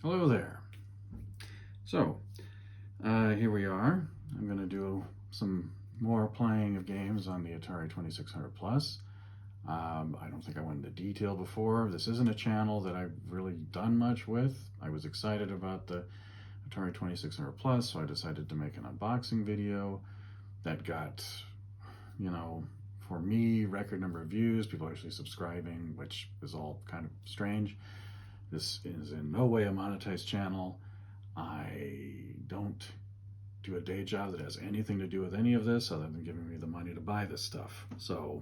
Hello there. So, here we are. I'm going to do some more playing of games on the Atari 2600 Plus. I don't think I went into detail before. This isn't a channel that I've really done much with. I was excited about the Atari 2600 Plus, so I decided to make an unboxing video that got, for me, record number of views, people actually subscribing, which is all kind of strange. This is in no way a monetized channel. I don't do a day job that has anything to do with any of this other than giving me the money to buy this stuff. So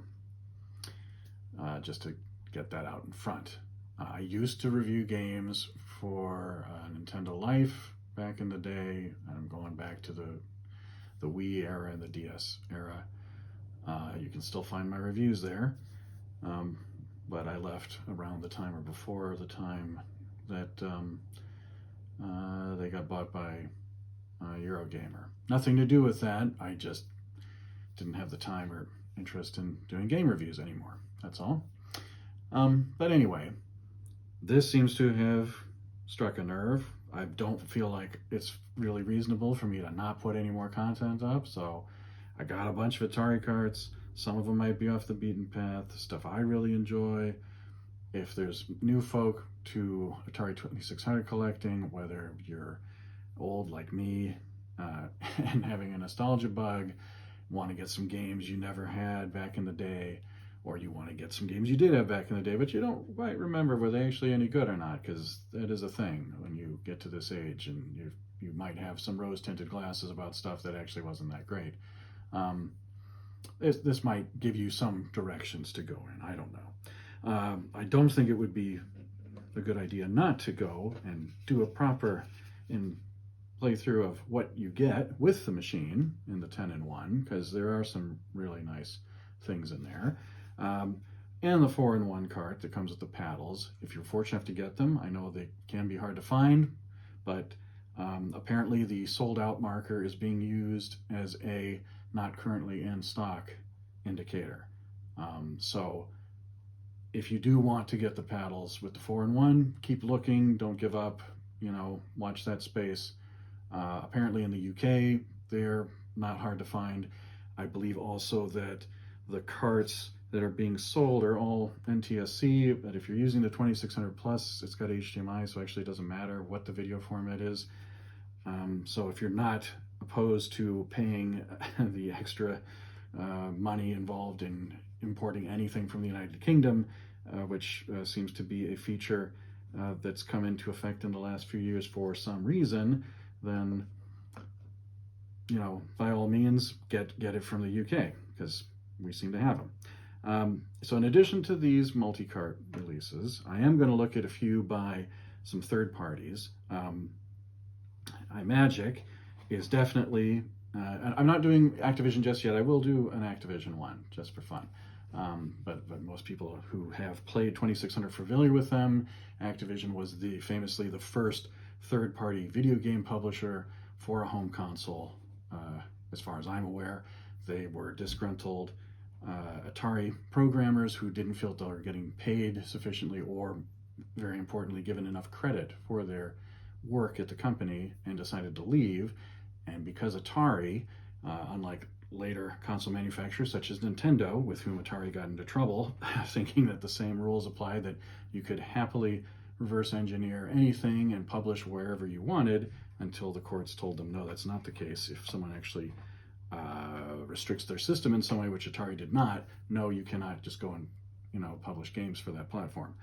just to get that out in front. I used to review games for Nintendo Life back in the day. I'm going back to the Wii era and the DS era. You can still find my reviews there. But I left around the time or before the time that they got bought by Eurogamer. Nothing to do with that. I just didn't have the time or interest in doing game reviews anymore. That's all. But anyway, this seems to have struck a nerve. I don't feel like it's really reasonable for me to not put any more content up, so I got a bunch of Atari carts. Some of them might be off the beaten path, stuff I really enjoy. If there's new folk to Atari 2600 collecting, whether you're old like me and having a nostalgia bug, want to get some games you never had back in the day, or you want to get some games you did have back in the day, but you don't quite remember were they actually any good or not, because that is a thing when you get to this age, and you might have some rose-tinted glasses about stuff that actually wasn't that great. This might give you some directions to go in. I don't know. I don't think it would be a good idea not to go and do a proper playthrough of what you get with the machine in the 10-in-1, because there are some really nice things in there. And the 4-in-1 cart that comes with the paddles. If you're fortunate enough to get them, I know they can be hard to find, but apparently the sold out marker is being used as a not currently in stock indicator. So if you do want to get the paddles with the 4-in-1, keep looking, don't give up, watch that space. Apparently in the UK, they're not hard to find. I believe also that the carts that are being sold are all NTSC, but if you're using the 2600 Plus, it's got HDMI, so actually it doesn't matter what the video format is. So if you're not opposed to paying the extra money involved in importing anything from the United Kingdom, which seems to be a feature that's come into effect in the last few years for some reason, then, by all means, get it from the UK, because we seem to have them. So in addition to these multi-cart releases, I am going to look at a few by some third parties. iMagic is definitely, I'm not doing Activision just yet. I will do an Activision one just for fun. But most people who have played 2600 are familiar with them. Activision was famously the first third-party video game publisher for a home console. As far as I'm aware, they were disgruntled Atari programmers who didn't feel they were getting paid sufficiently, or very importantly, given enough credit for their work at the company, and decided to leave. And because Atari, unlike later console manufacturers such as Nintendo, with whom Atari got into trouble, thinking that the same rules applied, that you could happily reverse engineer anything and publish wherever you wanted, until the courts told them, no, that's not the case. If someone actually restricts their system in some way, which Atari did not, no, you cannot just go and publish games for that platform.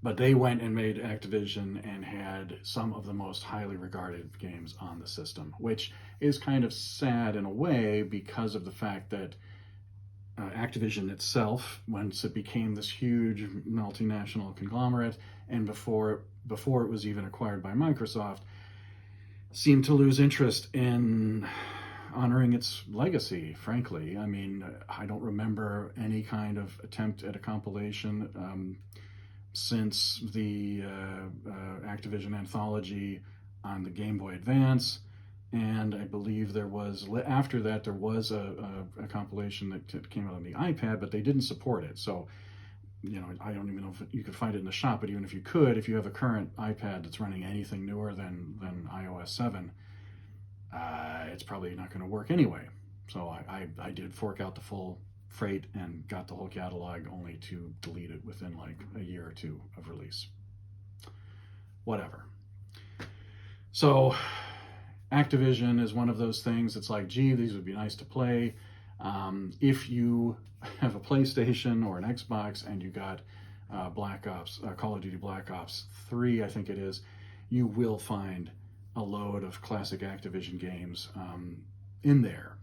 But they went and made Activision and had some of the most highly regarded games on the system, which is kind of sad in a way, because of the fact that Activision itself, once it became this huge multinational conglomerate, and before it was even acquired by Microsoft, seemed to lose interest in honoring its legacy, frankly. I mean, I don't remember any kind of attempt at a compilation since the Activision anthology on the Game Boy Advance, and I believe there was, after that, there was a compilation that came out on the iPad, but they didn't support it. So I don't even know if you could find it in the shop, but even if you could, if you have a current iPad that's running anything newer than iOS 7, it's probably not going to work anyway. So I did fork out the full freight and got the whole catalog, only to delete it within like a year or two of release. Whatever. So Activision is one of those things. It's like, gee, these would be nice to play. If you have a PlayStation or an Xbox and you got Black Ops, Call of Duty Black Ops 3, I think it is, you will find a load of classic Activision games in there,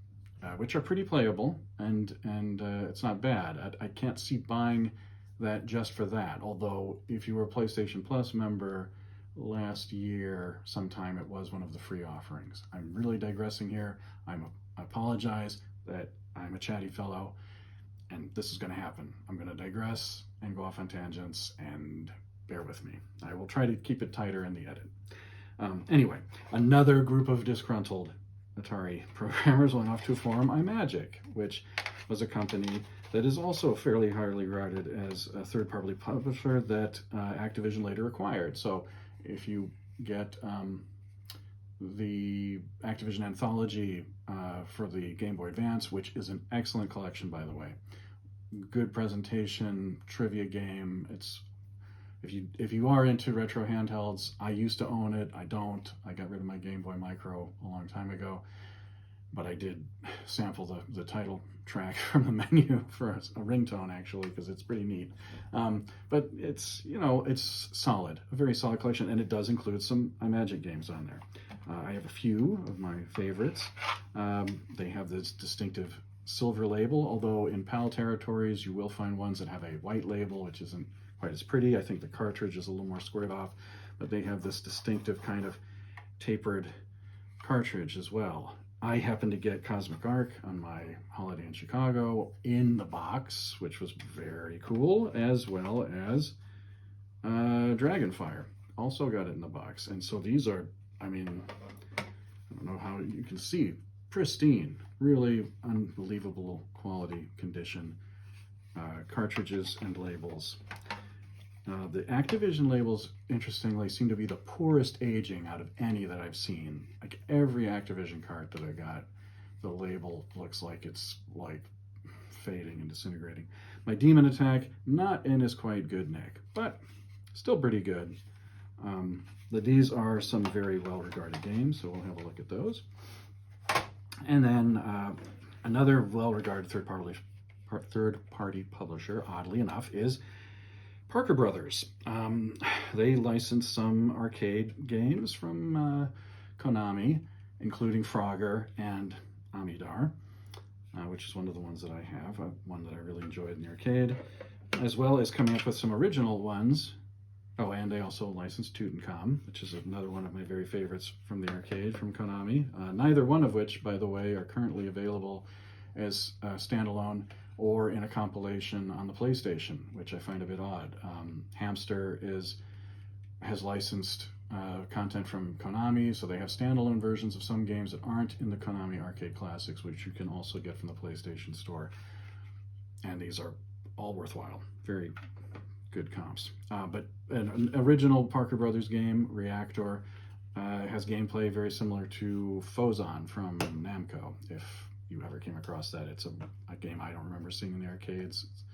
which are pretty playable, and it's not bad. I can't see buying that just for that. Although, if you were a PlayStation Plus member last year, sometime, it was one of the free offerings. I'm really digressing here. I apologize that I'm a chatty fellow, and this is going to happen. I'm going to digress and go off on tangents, and bear with me. I will try to keep it tighter in the edit. Anyway, another group of disgruntled Atari programmers went off to form iMagic, which was a company that is also fairly highly regarded as a third-party publisher that Activision later acquired. So if you get the Activision Anthology for the Game Boy Advance, which is an excellent collection, by the way, good presentation, trivia game. It's if you are into retro handhelds, I used to own it. I don't. I got rid of my Game Boy Micro a long time ago, but I did sample the title track from the menu for a ringtone, actually, because it's pretty neat. But it's it's solid, a very solid collection, and it does include some iMagic games on there. I have a few of my favorites. They have this distinctive silver label, although in PAL territories you will find ones that have a white label, which isn't quite as pretty. I think the cartridge is a little more squared off, but they have this distinctive kind of tapered cartridge as well. I happened to get Cosmic Arc on my holiday in Chicago in the box, which was very cool, as well as Dragonfire. Also got it in the box. And so these are, I don't know how you can see, pristine, really unbelievable quality condition cartridges and labels. The Activision labels, interestingly, seem to be the poorest aging out of any that I've seen. Like every Activision cart that I got, the label looks like it's like fading and disintegrating. My Demon Attack, not in as quite good nick, but still pretty good. These are some very well-regarded games, so we'll have a look at those. And then another well-regarded third-party publisher, oddly enough, is Parker Brothers. They licensed some arcade games from Konami, including Frogger and Amidar, which is one of the ones that I have, one that I really enjoyed in the arcade, as well as coming up with some original ones. Oh, and they also licensed Tutankhamun, which is another one of my very favorites from the arcade from Konami. Neither one of which, by the way, are currently available as standalone or in a compilation on the PlayStation, which I find a bit odd. Hamster has licensed content from Konami, so they have standalone versions of some games that aren't in the Konami Arcade Classics, which you can also get from the PlayStation Store. And these are all worthwhile. Very good comps. But an original Parker Brothers game, Reactor, has gameplay very similar to Phozon from Namco. If you ever came across that, it's a game I don't remember seeing in the arcades. It's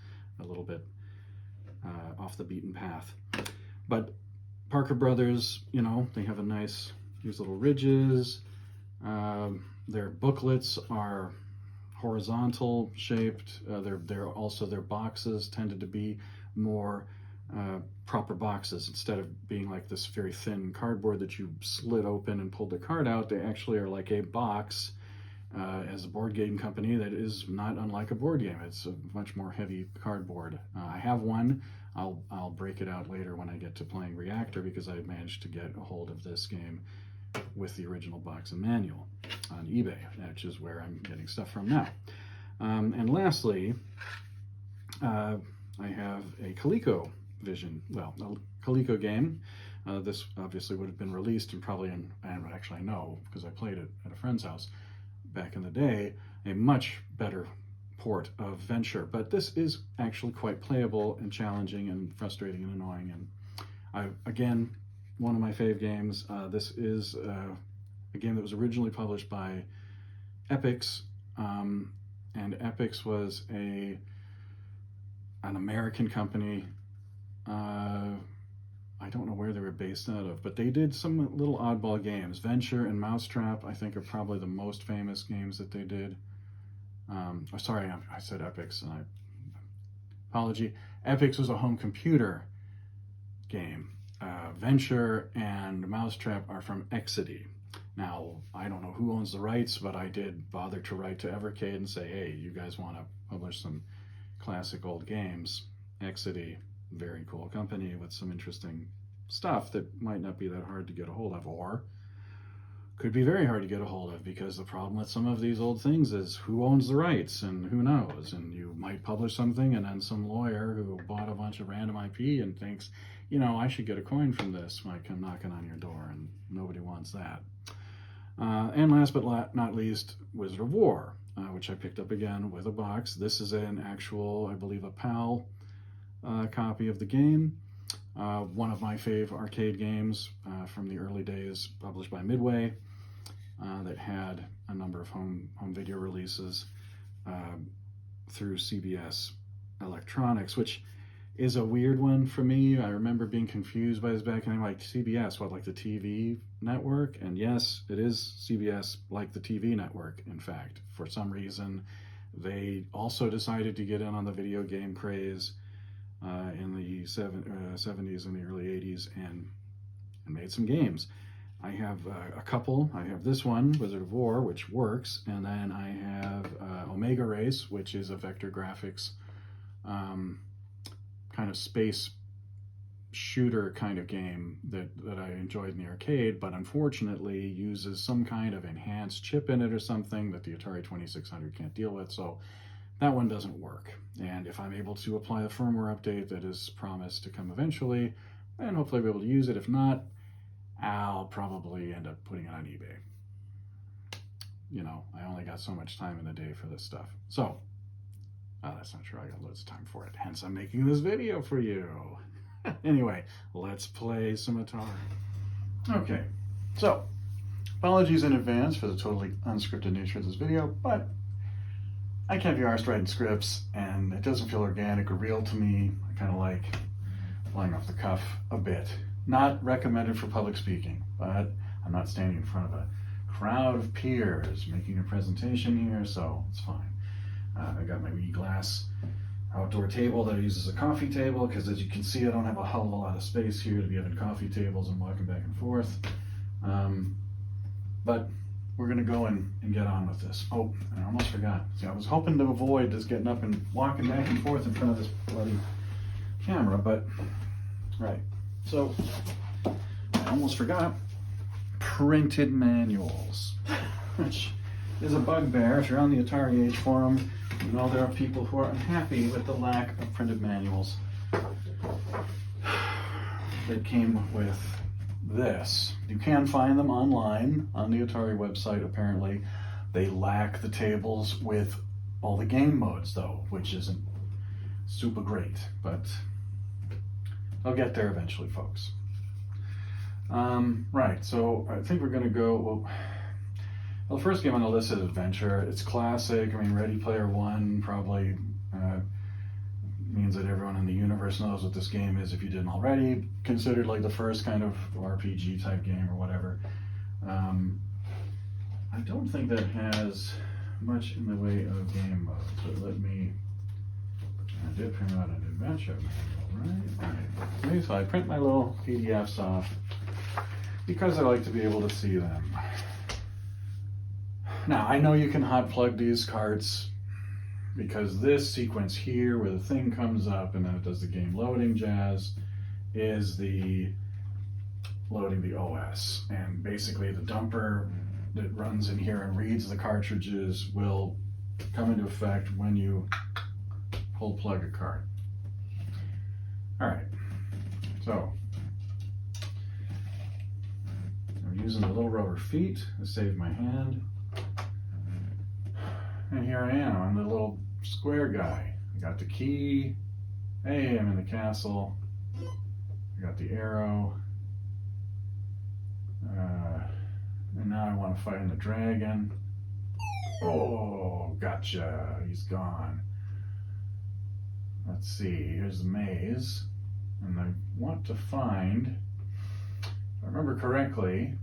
a little bit off the beaten path. But Parker Brothers, they have these little ridges. Their booklets are horizontal shaped. Their boxes tended to be more proper boxes. Instead of being like this very thin cardboard that you slid open and pulled the card out, they actually are like a box. As a board game company, that is not unlike a board game. It's a much more heavy cardboard. I have one. I'll break it out later when I get to playing Reactor, because I managed to get a hold of this game with the original box and manual on eBay, which is where I'm getting stuff from now. And lastly, I have a ColecoVision, a Coleco game. This obviously would have been released and probably and actually I know because I played it at a friend's house back in the day, a much better port of Venture, but this is actually quite playable and challenging and frustrating and annoying. And again, one of my fave games. This is a game that was originally published by Epix, and Epix was an American company. I don't know where they were based out of, but they did some little oddball games. Venture and Mousetrap, I think, are probably the most famous games that they did. Sorry, I said Epix, and apology. Epix was a home computer game. Venture and Mousetrap are from Exidy. Now, I don't know who owns the rights, but I did bother to write to Evercade and say, hey, you guys want to publish some classic old games? Exidy, very cool company with some interesting stuff that might not be that hard to get a hold of, or could be very hard to get a hold of, because the problem with some of these old things is who owns the rights and who knows. And you might publish something and then some lawyer who bought a bunch of random IP and thinks, you know, I should get a coin from this, might come knocking on your door, and nobody wants that. And last but not least, Wizard of War, which I picked up again with a box. This is an actual, I believe, a PAL copy of the game. One of my fave arcade games from the early days, published by Midway, that had a number of home video releases through CBS Electronics, which is a weird one for me. I remember being confused by this back then, like CBS, what, like the TV network? And yes, it is CBS, like the TV network, in fact. For some reason, they also decided to get in on the video game craze in the 70s and the early 80s and made some games. I have a couple. I have this one, Wizard of War, which works, and then I have Omega Race, which is a vector graphics kind of space shooter kind of game that I enjoyed in the arcade, but unfortunately uses some kind of enhanced chip in it or something that the Atari 2600 can't deal with, so that one doesn't work. And if I'm able to apply the firmware update that is promised to come eventually, then hopefully I'll be able to use it. If not, I'll probably end up putting it on eBay. You know, I only got so much time in the day for this stuff. So, that's not true, I got loads of time for it. Hence, I'm making this video for you. Anyway, let's play some Atari. Okay, so, apologies in advance for the totally unscripted nature of this video, but I can't be arsed writing scripts, and it doesn't feel organic or real to me. I kind of like flying off the cuff a bit. Not recommended for public speaking, but I'm not standing in front of a crowd of peers making a presentation here, so it's fine. I got my wee glass outdoor table that I use as a coffee table, because as you can see, I don't have a hell of a lot of space here to be having coffee tables and walking back and forth. But we're gonna go and get on with this. Oh, I almost forgot. See, I was hoping to avoid just getting up and walking back and forth in front of this bloody camera, but, right. So, I almost forgot printed manuals, which is a bugbear. If you're on the Atari Age forum, you know there are people who are unhappy with the lack of printed manuals that came with this. You can find them online on the Atari website, apparently. They lack the tables with all the game modes, though, which isn't super great, but I'll get there eventually, folks. Right, so I think we're going to go, well, the first game on the list is Adventure. It's classic. I mean, Ready Player One probably means that everyone in the universe knows what this game is if you didn't already. Considered like the first kind of RPG type game or whatever. I don't think that has much in the way of game modes, but let me, I did print out an Adventure manual, right? Okay, so I print my little PDFs off because I like to be able to see them. Now, I know you can hot plug these carts because this sequence here where the thing comes up and then it does the game loading jazz is the loading the OS. And basically the dumper that runs in here and reads the cartridges will come into effect when you pull plug a cart. All right, so I'm using the little rubber feet to save my hand. And here I am on the little square guy. I got the key. Hey, I'm in the castle. I got the arrow. And now I want to fight in the dragon. Oh, gotcha. He's gone. Let's see. Here's the maze. And I want to find, if I remember correctly,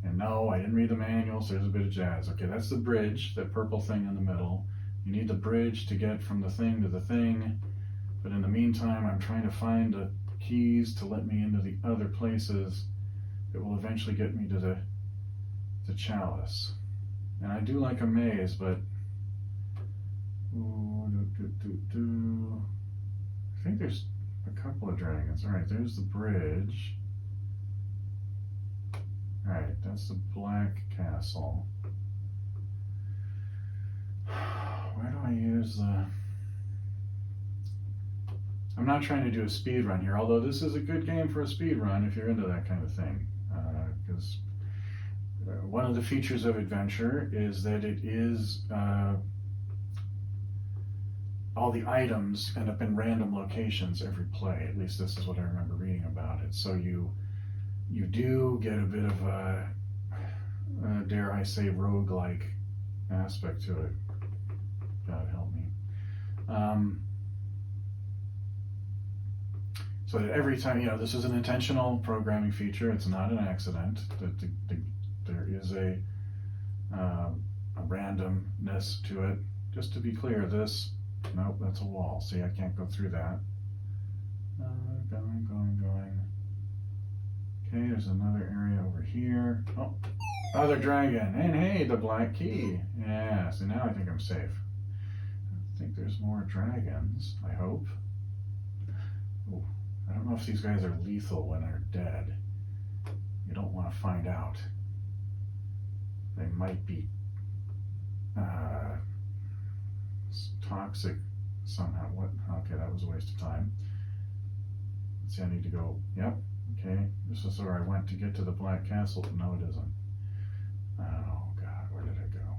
and no, I didn't read the manual, so there's a bit of jazz. Okay, that's the bridge, that purple thing in the middle. You need the bridge to get from the thing to the thing. But in the meantime, I'm trying to find the keys to let me into the other places that will eventually get me to the chalice. And I do like a maze, but I think there's a couple of dragons. All right, there's the bridge. All right, that's the black castle. Where do I use the... I'm not trying to do a speed run here, although this is a good game for a speed run if you're into that kind of thing. Because one of the features of adventure is that it is all the items end up in random locations every play. At least this is what I remember reading about it. So you do get a bit of a dare I say, roguelike aspect to it. God help me. So that every time, this is an intentional programming feature. It's not an accident. There is a randomness to it. Just to be clear, nope, that's a wall. See, I can't go through that. Going. Okay, there's another area over here. Oh, other dragon. And hey, the black key. Yeah, so now I think I'm safe. I think there's more dragons, I hope. Ooh, I don't know if these guys are lethal when they're dead. You don't want to find out. They might be toxic somehow. What? Okay, that was a waste of time. Let's see, I need to go. Yep. Okay, this is where I went to get to the Black Castle. No, it isn't. Oh God, where did I go?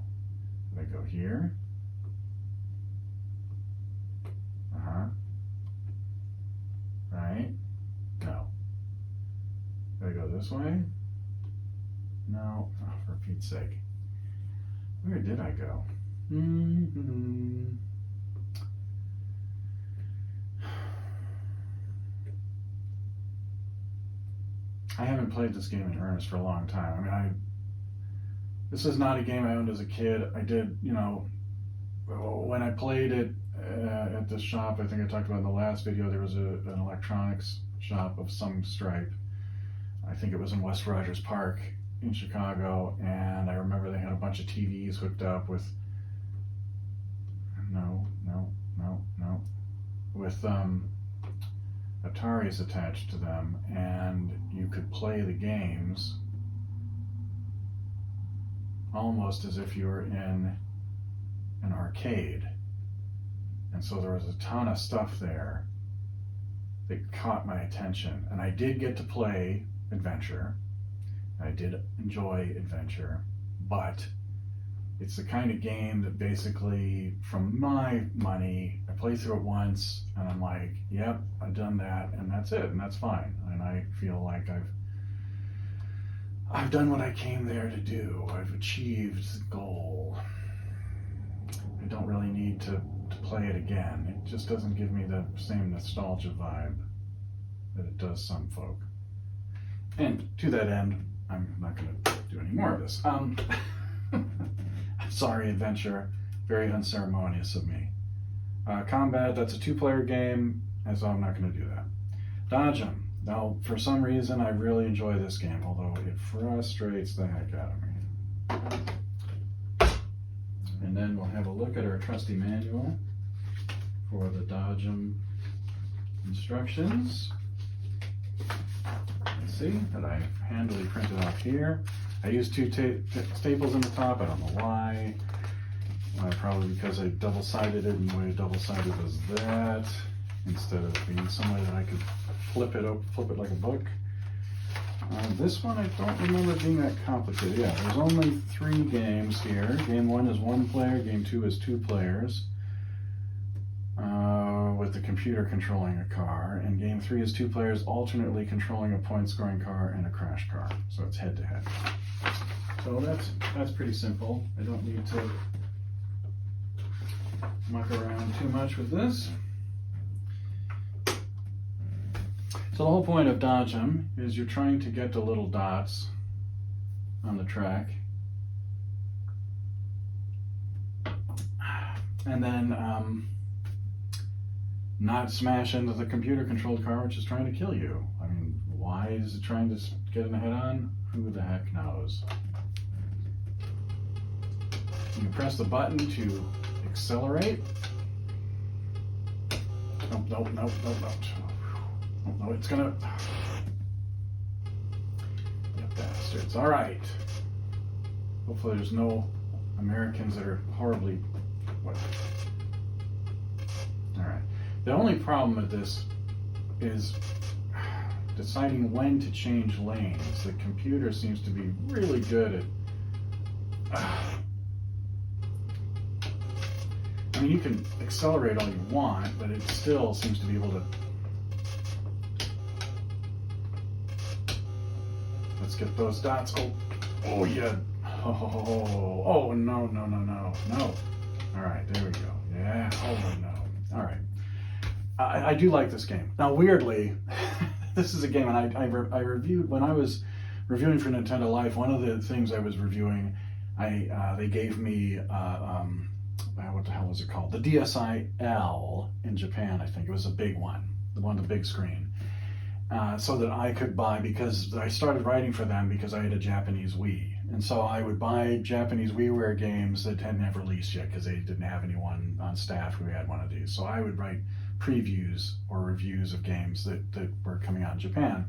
Did I go here? Right? No. Did I go this way? No. Oh, for Pete's sake. Where did I go? I haven't played this game in earnest for a long time. I mean, this is not a game I owned as a kid. I did, when I played it at this shop, I think I talked about in the last video, there was an electronics shop of some stripe. I think it was in West Rogers Park in Chicago, and I remember they had a bunch of TVs hooked up with, with Ataris attached to them, and you could play the games almost as if you were in an arcade. And so there was a ton of stuff there that caught my attention. And I did get to play Adventure. I did enjoy Adventure, but it's the kind of game that basically, from my money, I play through it once and I'm like, yep, I've done that, and that's it, and that's fine. And I feel like I've done what I came there to do. I've achieved the goal. I don't really need to play it again. It just doesn't give me the same nostalgia vibe that it does some folk. And to that end, I'm not going to do any more of this. Sorry, Adventure. Very unceremonious of me. Combat, that's a 2-player game, and so I'm not going to do that. Dodge 'em. Now, for some reason, I really enjoy this game, although it frustrates the heck out of me. And then we'll have a look at our trusty manual for the Dodge 'em instructions. Let's see, that I handily printed off here. I used 2 staples in the top. I don't know why. Probably because I double-sided it, and the way double-sided was that, instead of being some way that I could flip it like a book. This one I don't remember being that complicated. Yeah, there's only 3 games here. Game 1 is 1 player. Game 2 is 2 players. with the computer controlling a car, and game 3 is 2 players alternately controlling a point-scoring car and a crash car. So it's head-to-head. So that's pretty simple. I don't need to muck around too much with this. So the whole point of Dodge 'em is you're trying to get the little dots on the track, and then not smash into the computer-controlled car, which is trying to kill you. I mean, why is it trying to get in a head-on? Who the heck knows? You press the button to accelerate. Nope. No, it's gonna... You bastards. All right. Hopefully there's no Americans that are horribly... What? All right. The only problem with this is deciding when to change lanes. The computer seems to be really good at... I mean, you can accelerate all you want, but it still seems to be able to... Let's get those dots. Oh yeah. Oh, no. All right, there we go. Yeah, oh no. All right. I do like this game. Now, weirdly, this is a game, and I reviewed, when I was reviewing for Nintendo Life, one of the things I was reviewing, they gave me, what the hell was it called? The DSi-L in Japan, I think. It was a big one, the one with the big screen. So that I could buy, because I started writing for them because I had a Japanese Wii. And so I would buy Japanese WiiWare games that hadn't ever released yet because they didn't have anyone on staff who had one of these. So I would write previews or reviews of games that were coming out in Japan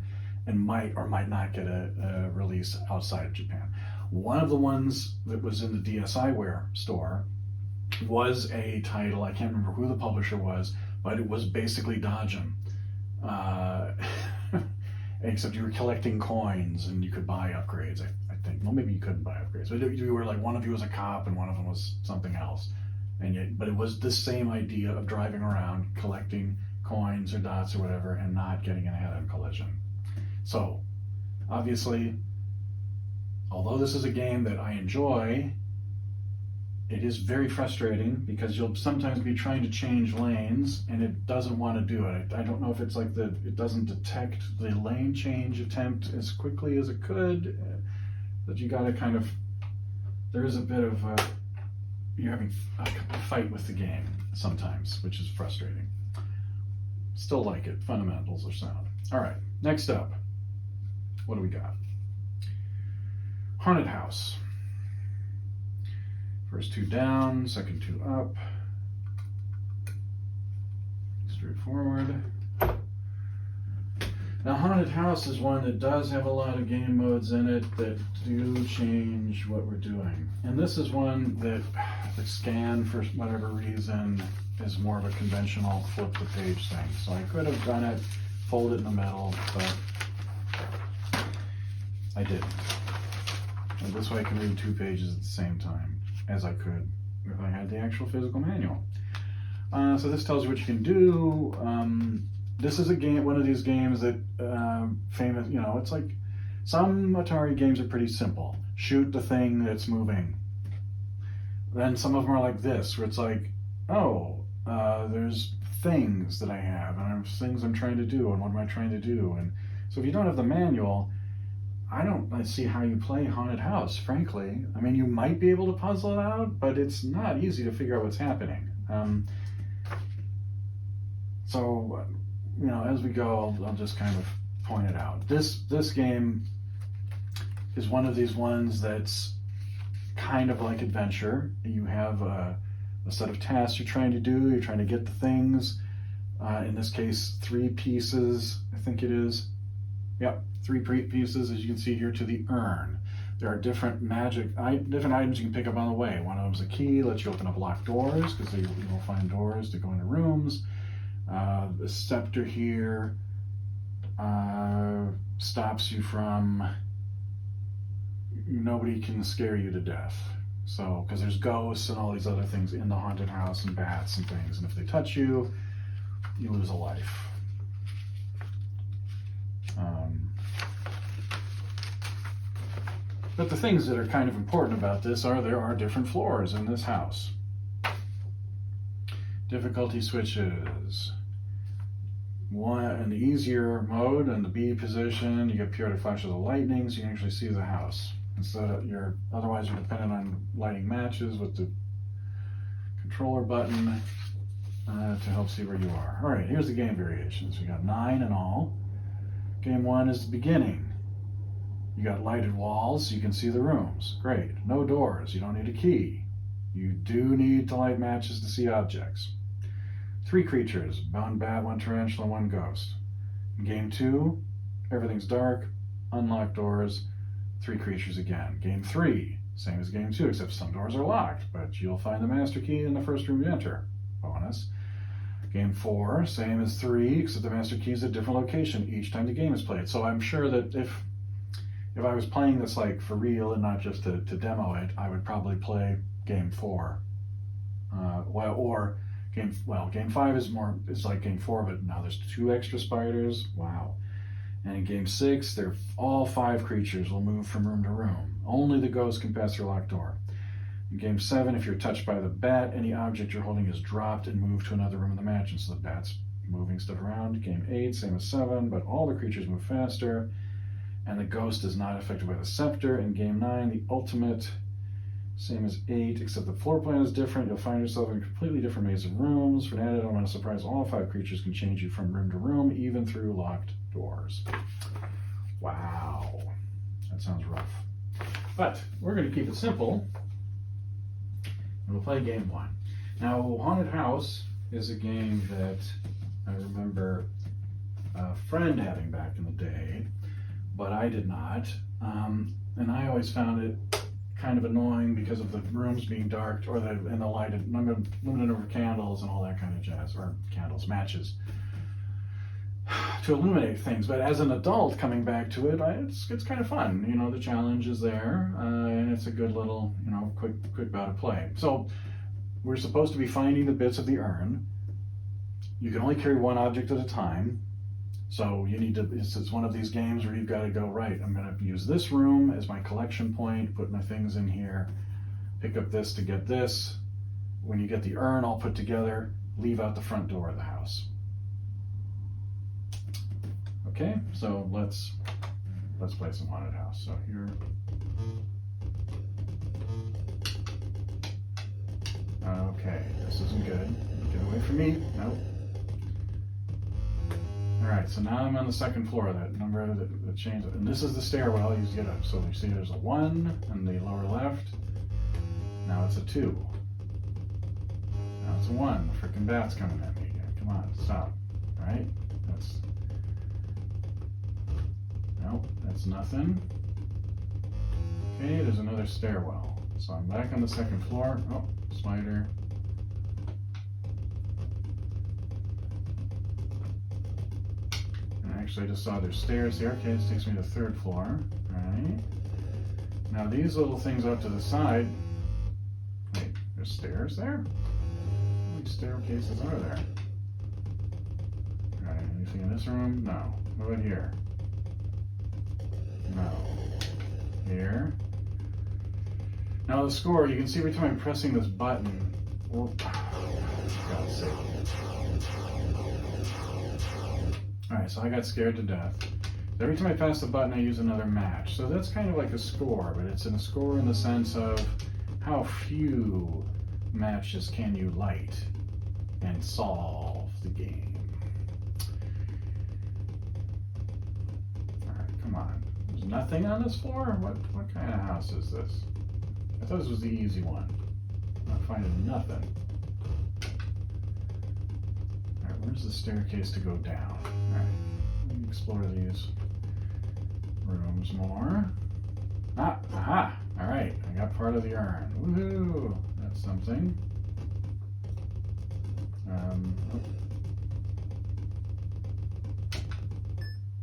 and might or might not get a release outside of Japan. One of the ones that was in the DSiWare store was a title, I can't remember who the publisher was, but it was basically Dodge 'em. Except you were collecting coins and you could buy upgrades, I think. Well, maybe you couldn't buy upgrades. But you were like, one of you was a cop and one of them was something else. But it was the same idea of driving around, collecting coins or dots or whatever, and not getting in a head-on collision. So, obviously, although this is a game that I enjoy, it is very frustrating because you'll sometimes be trying to change lanes and it doesn't want to do it. I don't know if it's like it doesn't detect the lane change attempt as quickly as it could, that you gotta kind of, there is a bit of you're having a fight with the game sometimes, which is frustrating. Still like it, fundamentals are sound. All right, next up, what do we got? Haunted House. First 2 down, second 2 up. Straightforward. Now, Haunted House is one that does have a lot of game modes in it that do change what we're doing. And this is one that the scan, for whatever reason, is more of a conventional flip the page thing. So I could have done it, fold it in the middle, but I didn't. And this way I can read 2 pages at the same time as I could if I had the actual physical manual. So this tells you what you can do. This is a game, one of these games that famous, it's like some Atari games are pretty simple. Shoot the thing that's moving. Then some of them are like this, where it's like, there's things that I have, and there's things I'm trying to do, and what am I trying to do? And so if you don't have the manual, I don't see how you play Haunted House, frankly. I mean, you might be able to puzzle it out, but it's not easy to figure out what's happening. As we go, I'll just kind of point it out. This game is one of these ones that's kind of like adventure. You have a set of tasks you're trying to do. You're trying to get the things. In this case, 3 pieces, I think it is. Yep, 3 pieces, as you can see here, to the urn. There are different items you can pick up on the way. One of them is a key, lets you open up locked doors, because you will find doors to go into rooms. The scepter here stops you from, nobody can scare you to death. So, because there's ghosts and all these other things in the haunted house and bats and things, and if they touch you, you lose a life. But the things that are kind of important about this are there are different floors in this house. Difficulty switches. One in the easier mode, in the B position, you get periodic flashes of lightning, so you can actually see the house. Instead of otherwise you're dependent on lighting matches with the controller button to help see where you are. All right, here's the game variations. We got 9 in all. Game 1 is the beginning. You got lighted walls, so you can see the rooms. Great. No doors. You don't need a key. You do need to light matches to see objects. 3 creatures, 1 bat, 1 tarantula, 1 ghost. In game 2, everything's dark, unlocked doors, 3 creatures again. Game 3, same as game 2, except some doors are locked, but you'll find the master key in the first room you enter. Bonus. Game 4, same as 3, except the master key is at a different location each time the game is played. So I'm sure that if I was playing this like for real and not just to demo it, I would probably play game 4. Game 5 is like game 4, but now there's 2 extra spiders. Wow. And in game 6, all 5 creatures will move from room to room. Only the ghost can pass through a locked door. In game 7, if you're touched by the bat, any object you're holding is dropped and moved to another room in the match, and so the bat's moving stuff around. Game 8, same as 7, but all the creatures move faster, and the ghost is not affected by the scepter. In game 9, the ultimate, same as 8, except the floor plan is different. You'll find yourself in a completely different maze of rooms. For an added element of surprise, all 5 creatures can change you from room to room, even through locked doors. Wow. That sounds rough. But we're going to keep it simple. We'll play game 1. Now, Haunted House is a game that I remember a friend having back in the day, but I did not. And I always found it kind of annoying because of the rooms being dark and the lighted, limited number of candles and all that kind of jazz, or matches to illuminate things. But as an adult coming back to it, it's kind of fun. You know, the challenge is there, and it's a good little, quick bout of play. So we're supposed to be finding the bits of the urn. You can only carry 1 object at a time. So you need to, it's one of these games where you've got to go, right, I'm going to use this room as my collection point, put my things in here, pick up this to get this. When you get the urn all put together, leave out the front door of the house. Okay, so let's play some Haunted House. So here, okay, this isn't good. Get away from me. Nope. All right, so now I'm on the 2nd floor. That number that changed, and this is the stairwell you get up. So you see, there's a 1 in the lower left. Now it's a 2. Now it's a 1. The frickin' bat's coming at me again. Come on, stop. All right, nope, that's nothing. Okay, there's another stairwell. So I'm back on the 2nd floor. Oh, spider. And actually I just saw there's stairs here. Okay, this takes me to the 3rd floor. Alright. Now these little things up to the side. Wait, there's stairs there? How many staircases are there? Alright, anything in this room? No. What about here? No. Here. Now the score, you can see every time I'm pressing this button. Oh, for God's sake. Alright, so I got scared to death. Every time I pass the button, I use another match. So that's kind of like a score, but it's a score in the sense of how few matches can you light and solve the game. Alright, come on. There's nothing on this floor? What kind of house is this? I thought this was the easy one. I'm not finding nothing. Alright, where's the staircase to go down? Alright, let me explore these rooms more. Aha! Alright, I got part of the urn. Woohoo! That's something.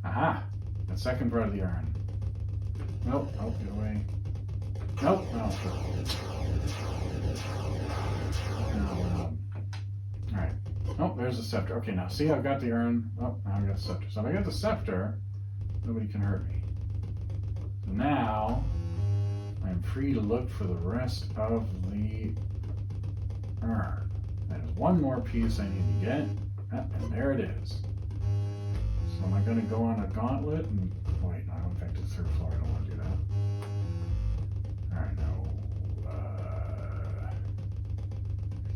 Aha! The 2nd part of the urn. Nope, oh, get away. Nope. No. Alright. Oh, there's the scepter. Okay, now see, I've got the urn. Oh, now I've got the scepter. So if I got the scepter, nobody can hurt me. So now, I'm free to look for the rest of the urn. There's one more piece I need to get. And there it is. So am I going to go on a gauntlet? And wait, no, I went back to the third floor. I don't want to do that. Alright, now, I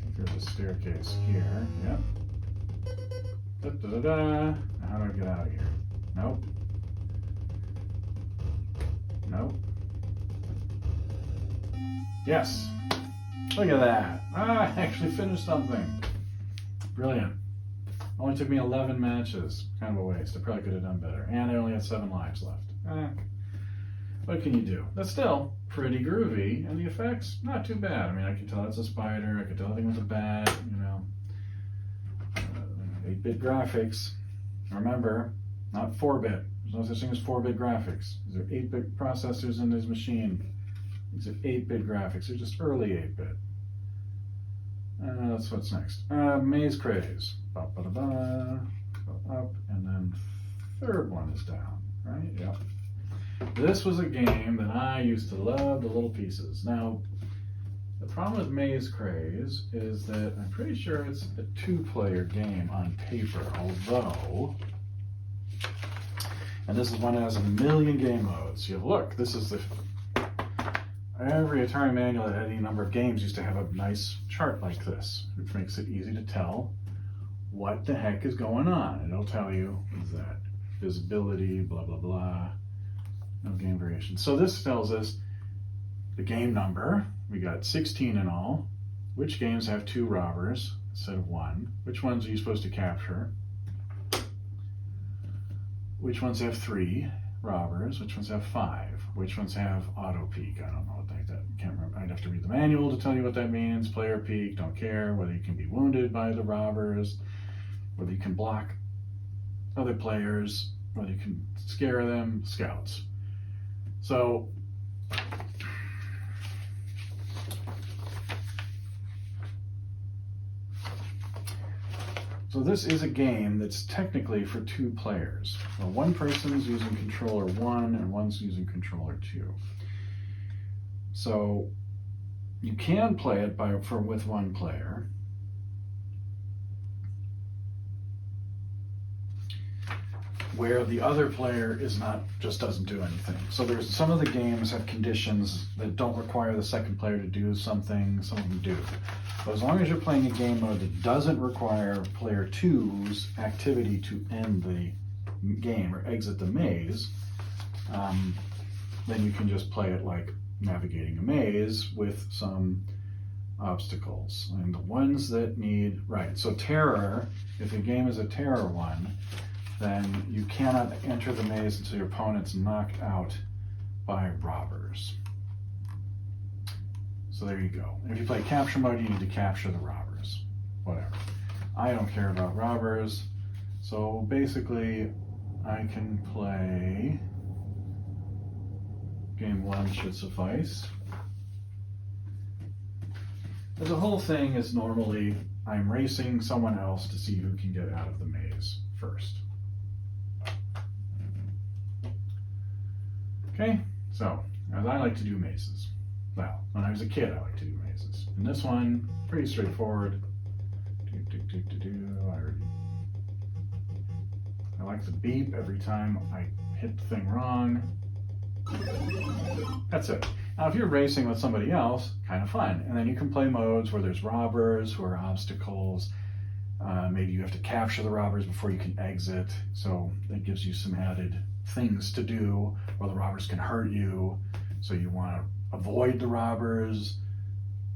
think there's a staircase here. Yep. Da-da-da-da. Now how do I get out of here? Nope. Nope. Yes. Look at that. I actually finished something. Brilliant. Only took me 11 matches. Kind of a waste. I probably could have done better. And I only had 7 lives left. What can you do? That's still pretty groovy. And the effects, not too bad. I mean, I can tell it's a spider. I can tell it was a bat, you know. 8-bit graphics. Remember, not 4-bit. There's no such thing as 4-bit graphics. These are 8-bit processors in this machine. These are 8-bit graphics. They're just early 8-bit. That's what's next. Maze Craze. Up, and then third one is down, right? Yep. This was a game that I used to love the little pieces. Now, the problem with Maze Craze is that I'm pretty sure it's a 2-player game on paper, although, and this is one that has 1 million game modes. You look, this is the, every Atari manual that had any number of games used to have a nice chart like this, which makes it easy to tell what the heck is going on. It'll tell you, what is that? Visibility, blah, blah, blah. No game variation. So this tells us the game number. We got 16 in all. Which games have 2 robbers instead of 1? Which ones are you supposed to capture? Which ones have 3 robbers? Which ones have 5? Which ones have auto peek? I don't know what that can't remember. I'd have to read the manual to tell you what that means. Player peek, don't care. Whether you can be wounded by the robbers, whether you can block other players, whether you can scare them, scouts. So this is a game that's technically for 2 players. Well, one person's using controller 1 and one's using controller 2. So you can play it with 1 player. Where the other player is not, just doesn't do anything. So there's some of the games have conditions that don't require the second player to do something, some of them do. But as long as you're playing a game mode that doesn't require player 2's activity to end the game or exit the maze, then you can just play it like navigating a maze with some obstacles. And the ones that need, right, so terror, if the game is a terror one, then you cannot enter the maze until your opponent's knocked out by robbers. So there you go. If you play capture mode, you need to capture the robbers. Whatever. I don't care about robbers. So basically, I can play game 1 should suffice. The whole thing is normally I'm racing someone else to see who can get out of the maze first. Okay, so as I like to do mazes. Well, when I was a kid, I liked to do mazes. And this one, pretty straightforward. I like the beep every time I hit the thing wrong. That's it. Now, if you're racing with somebody else, kind of fun. And then you can play modes where there's robbers, where obstacles. Maybe you have to capture the robbers before you can exit. So that gives you some added things to do, or the robbers can hurt you. So you want to avoid the robbers,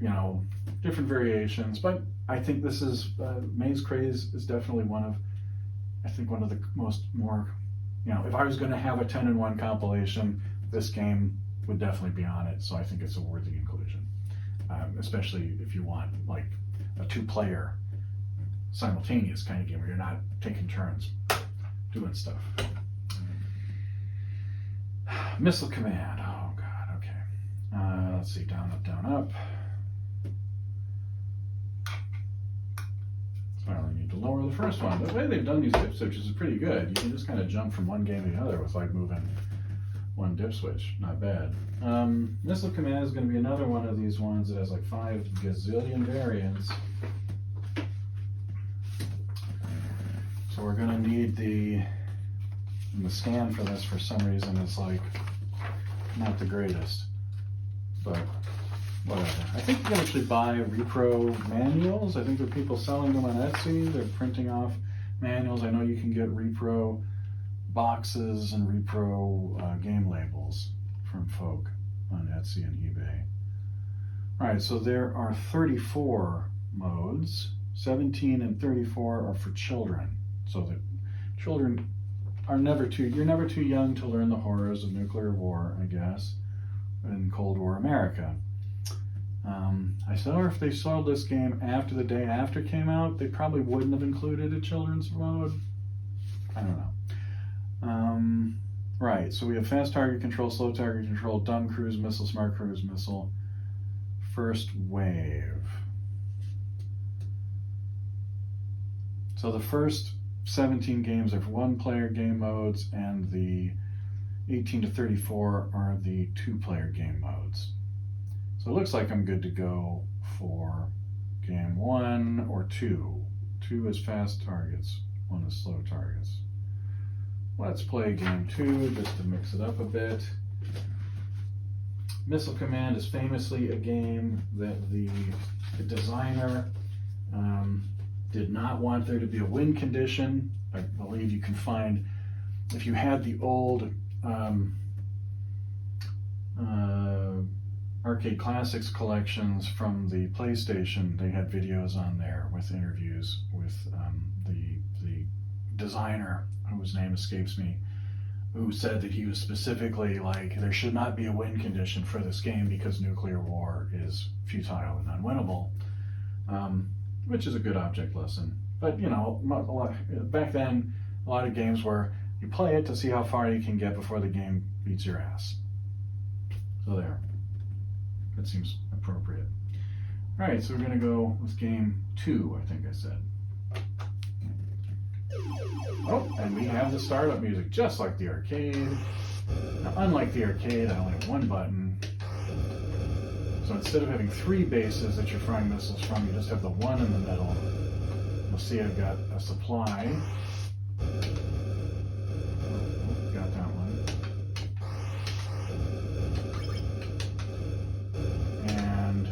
you know, different variations. But I think this is, Maze Craze is definitely one of the more, you know, if I was going to have a 10-in-1 compilation, this game would definitely be on it. So I think it's a worthy inclusion, especially if you want like a 2-player simultaneous kind of game where you're not taking turns doing stuff. Missile Command. Oh God. Okay. Let's see, down, up, down, up. So I only need to lower the first one. The way they've done these dip switches is pretty good. You can just kind of jump from one game to the other with like moving one dip switch. Not bad. Missile Command is going to be another one of these ones that has like 5 gazillion variants. So we're going to need the scan for this. For some reason it's like not the greatest, but whatever. I think you can actually buy repro manuals. I think there are people selling them on Etsy. They're printing off manuals. I know you can get repro boxes and repro game labels from folk on Etsy and eBay. All right, so there are 34 modes. 17 and 34 are for children. So that children are you're never too young to learn the horrors of nuclear war, I guess, in Cold War America. I saw if they sold this game after the day after it came out, they probably wouldn't have included a children's mode. I don't know. Right, so we have fast target control, slow target control, dumb cruise missile, smart cruise missile, first wave. So the first 17 games are 1-player game modes, and the 18 to 34 are the 2-player game modes. So it looks like I'm good to go for game 1 or 2. 2 is fast targets, 1 is slow targets. Let's play game 2 just to mix it up a bit. Missile Command is famously a game that the designer did not want there to be a win condition. I believe you can find, if you had the old Arcade Classics collections from the PlayStation, they had videos on there with interviews with the designer, whose name escapes me, who said that he was specifically like, there should not be a win condition for this game because nuclear war is futile and unwinnable. Which is a good object lesson. But, you know, back then, a lot of games were, you play it to see how far you can get before the game beats your ass. So there. That seems appropriate. All right, so we're going to go with game 2, I think I said. Oh, and we have the startup music, just like the arcade. Now, unlike the arcade, I only have 1 button. So instead of having 3 bases that you're firing missiles from, you just have the 1 in the middle. You'll see I've got a supply. Got that one. And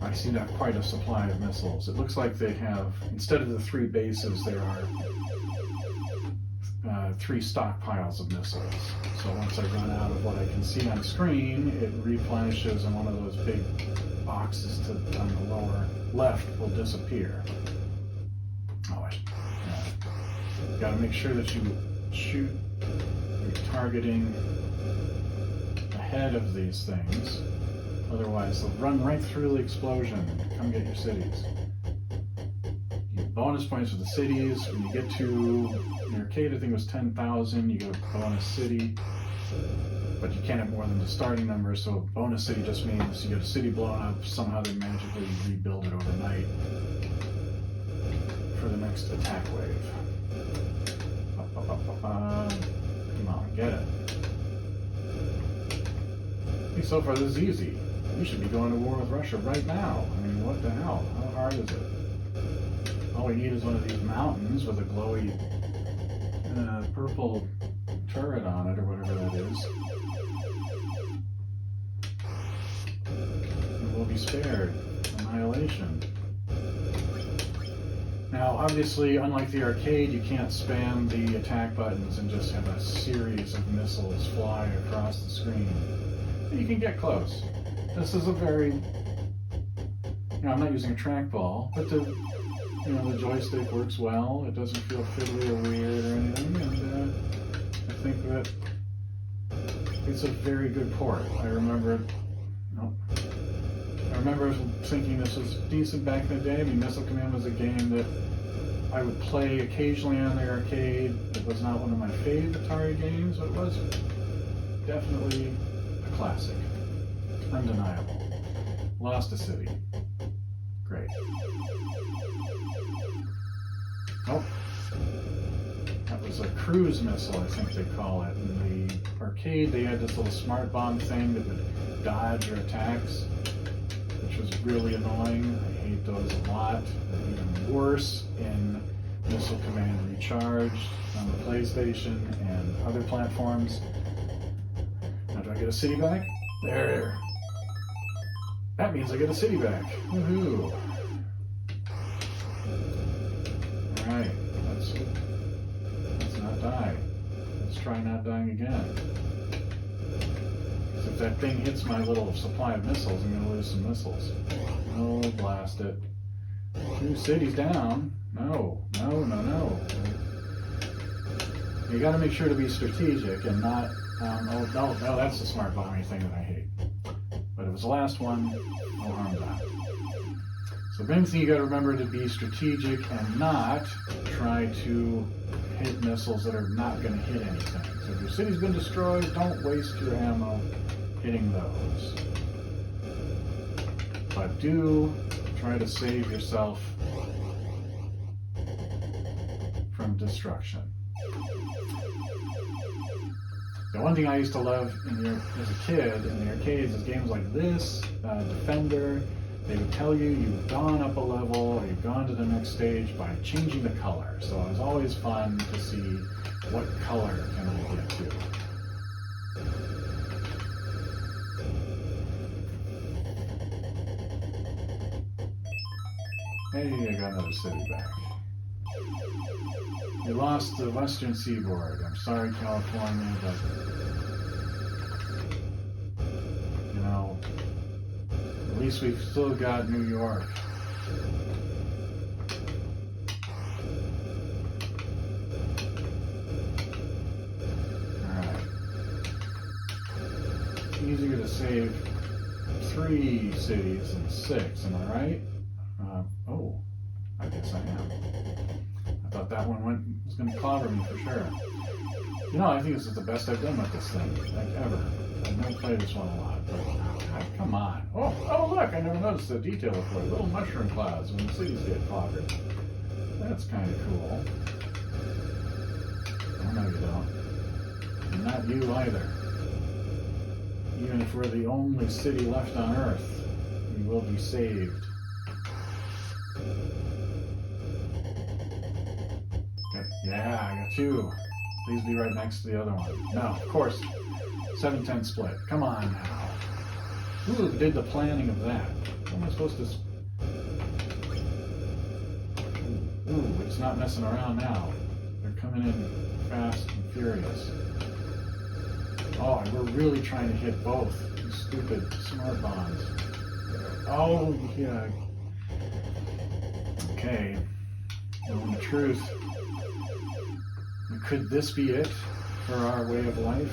I see not quite a supply of missiles. It looks like they have, instead of the 3 bases, there are 3 stockpiles of missiles. So once I run out of what I can see on screen, it replenishes, and one of those big boxes on the lower left will disappear. Oh, got to make sure that you shoot, you're targeting ahead of these things. Otherwise, they'll run right through the explosion and come get your cities. You get bonus points for the cities. When you get to the arcade, I think it was 10,000, you get a bonus city, but you can't have more than the starting number, so a bonus city just means you get a city blown up, somehow they magically rebuild it overnight for the next attack wave. Come on, get it. Hey, so far this is easy. We should be going to war with Russia right now. I mean, what the hell? How hard is it? All we need is one of these mountains with a glowy purple turret on it, or whatever that is. And we'll be spared annihilation. Now, obviously, unlike the arcade, you can't spam the attack buttons and just have a series of missiles fly across the screen. But you can get close. This is a very, I'm not using a trackball, but the joystick works well. It doesn't feel fiddly or weird or anything, and I think that it's a very good port. I remember thinking this was decent back in the day. I mean, Missile Command was a game that I would play occasionally on the arcade. It was not one of my favorite Atari games, but it was definitely a classic. Undeniable. Lost a city. Great. Oh. That was a cruise missile, I think they call it. In the arcade, they had this little smart bomb thing that would dodge your attacks, which was really annoying. I hate those a lot. They're even worse in Missile Command Recharged on the PlayStation and other platforms. Now, do I get a city back? There. That means I get a city back. Woohoo. Alright, let's not die. Let's try not dying again. Because if that thing hits my little supply of missiles, I'm going to lose some missiles. Oh, blast it. 2 cities down. No. You got to make sure to be strategic and not. No, that's the smart bombing thing that I hate. But it was the last one. No harm done. So, main thing you got to remember to be strategic and not try to hit missiles that are not going to hit anything. So, if your city's been destroyed, don't waste your ammo hitting those. But do try to save yourself from destruction. The one thing I used to love as a kid in the arcades is games like this, Defender. They would tell you you've gone up a level or you've gone to the next stage by changing the color. So it was always fun to see what color can I get to. Hey, I got another city back. We lost the Western Seaboard. I'm sorry, California, but you know, at least we've still got New York. Alright. It's easier to save 3 cities than 6, am I right? Oh, I guess I am. I thought that one was going to clobber me for sure. You know, I think this is the best I've done with this thing, like ever. I've never played this one a lot, but God, come on. Oh, look, I never noticed the detail before. Little mushroom clouds when the cities get clobbered. That's kind of cool. Oh, no, you don't. And not you either. Even if we're the only city left on Earth, we will be saved. Okay. Yeah, I got 2. Please be right next to the other one. No, of course. 7-10 split. Come on now. Who did the planning of that? How am I supposed to... Ooh, it's not messing around now. They're coming in fast and furious. Oh, and we're really trying to hit both. These stupid smart bombs. Oh, yeah. Okay. Knowing the truth. Could this be it for our way of life?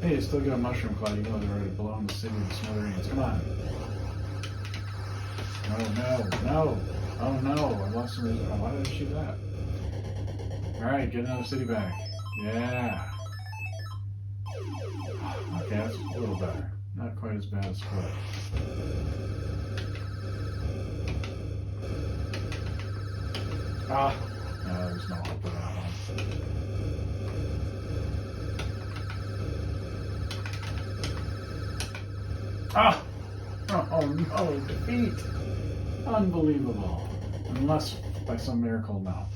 Hey, you still got a mushroom cloud. You know they're already blowing the city to smithereens. Come on. No. Oh no, I lost some reserve. Why did I shoot that? Alright, get another city back. Yeah. Okay, that's a little better. Not quite as bad as split. Ah, no, there's no hope for that one. Ah! Oh no, defeat! Unbelievable. Unless by some miracle, no.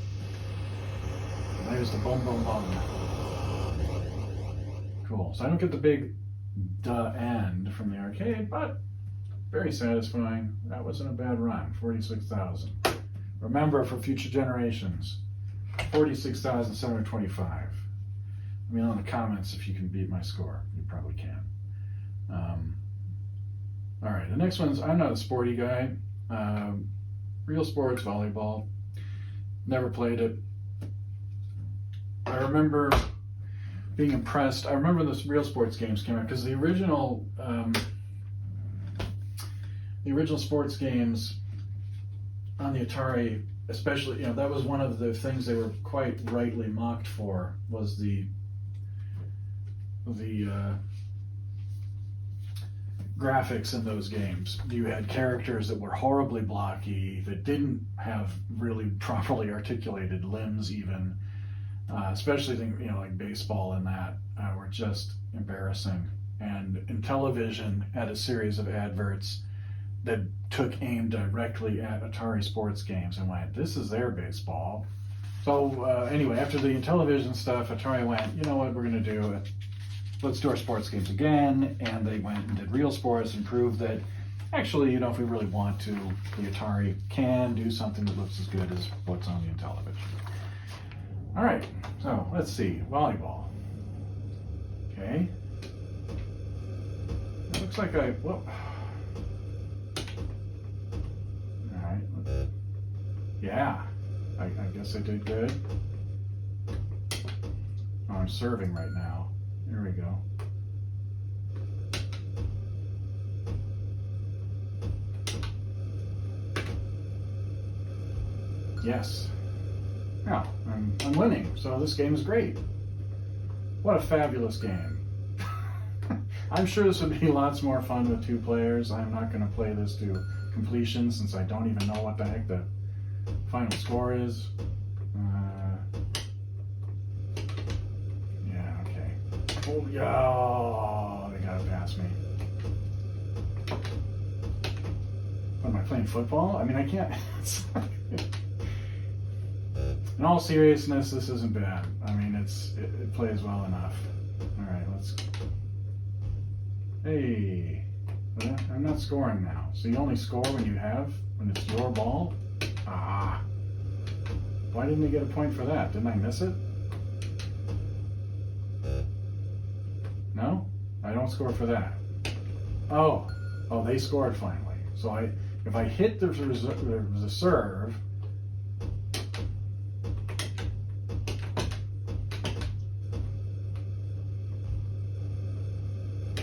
There's the boom, boom, boom. Cool. So I don't get the big end from the arcade, but very satisfying. That wasn't a bad run. 46,000. Remember, for future generations, 46,725. Let me know in the comments if you can beat my score. You probably can. All right, the next one's, I'm not a sporty guy. Real sports, volleyball. Never played it. I remember being impressed. I remember when the real sports games came out, because the original sports games on the Atari especially, that was one of the things they were quite rightly mocked for, was the graphics in those games. You had characters that were horribly blocky, that didn't have really properly articulated limbs even, especially things, like baseball and that, were just embarrassing. And in television, had a series of adverts that took aim directly at Atari sports games and went, this is their baseball. So anyway, after the television stuff, Atari went, you know what we're going to do? Let's do our sports games again. And they went and did real sports and proved that actually, if we really want to, the Atari can do something that looks as good as what's on the television. All right, so let's see, volleyball. Okay. It looks like whoa. All right. Yeah, I guess I did good. Oh, I'm serving right now. There we go. Yes. Yeah, I'm winning, so this game is great. What a fabulous game. I'm sure this would be lots more fun with 2 players. I'm not going to play this to completion since I don't even know what the heck the final score is. Yeah, okay. Oh, yeah, they got to pass me. What, am I playing football? I mean, I can't. In all seriousness, this isn't bad. I mean, it plays well enough. All right, let's. Hey, I'm not scoring now. So you only score when it's your ball? Ah. Why didn't they get a point for that? Didn't I miss it? No? I don't score for that. Oh, they scored finally. So if I hit the serve,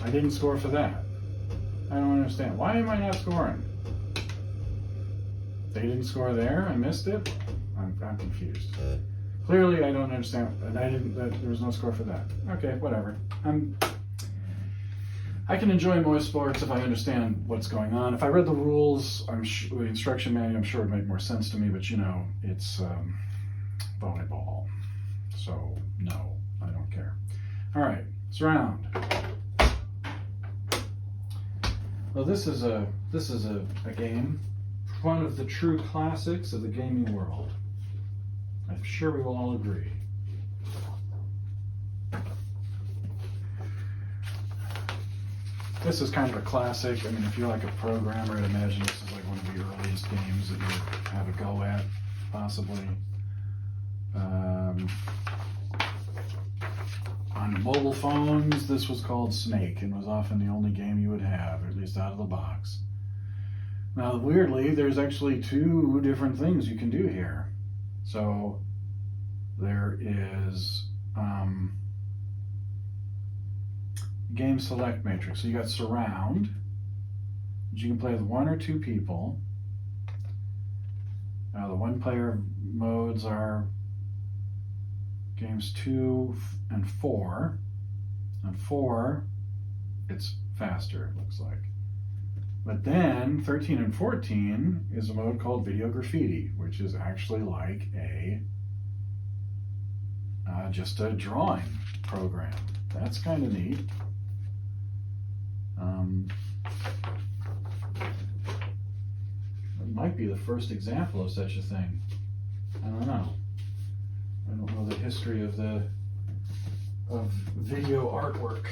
I didn't score for that. I don't understand. Why am I not scoring? They didn't score there. I missed it. I'm confused. Clearly, I don't understand. And there was no score for that. Okay, whatever. I can enjoy more sports if I understand what's going on. If I read the rules, the instruction manual, I'm sure it would make more sense to me. But it's volleyball, so no, I don't care. All right, it's round. Well, this is a game, one of the true classics of the gaming world. I'm sure we will all agree. This is kind of a classic. I mean, if you're like a programmer, I'd imagine this is like one of the earliest games that you have a go at, possibly. On mobile phones, this was called Snake and was often the only game you would have, at least out of the box. Now, weirdly, there's actually 2 different things you can do here. So there is game select matrix. So you got surround, which you can play with 1 or 2 people. Now the 1-player modes are games 2 and 4. On 4, it's faster, it looks like. But then 13 and 14 is a mode called Video Graffiti, which is actually like just a drawing program. That's kind of neat. It might be the first example of such a thing. I don't know. I don't know the history of video artwork.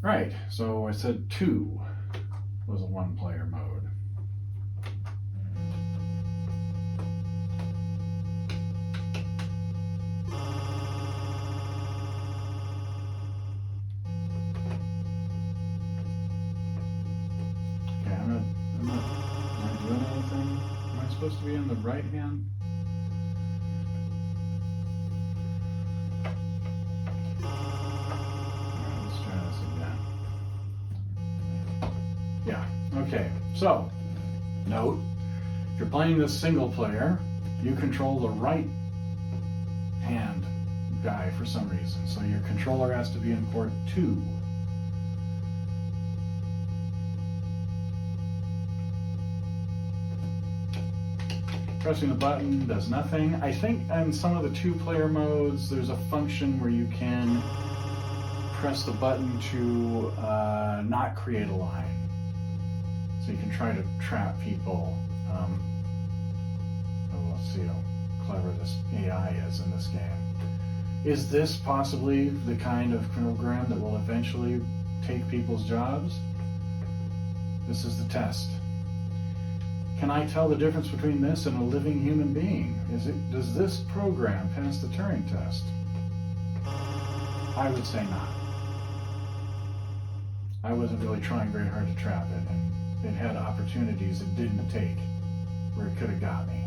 Right, so I said 2 was a 1-player mode. Okay, am I doing anything? Am I supposed to be in the right hand? Yeah, okay, so, note, If you're playing this single player, you control the right hand guy for some reason, so your controller has to be in port 2. Pressing the button does nothing. I think in some of the 2-player modes, there's a function where you can press the button to not create a line. So you can try to trap people. Let's see how clever this AI is in this game. Is this possibly the kind of program that will eventually take people's jobs? This is the test. Can I tell the difference between this and a living human being? Does this program pass the Turing test? I would say not. I wasn't really trying very hard to trap it, and it had opportunities it didn't take where it could have got me.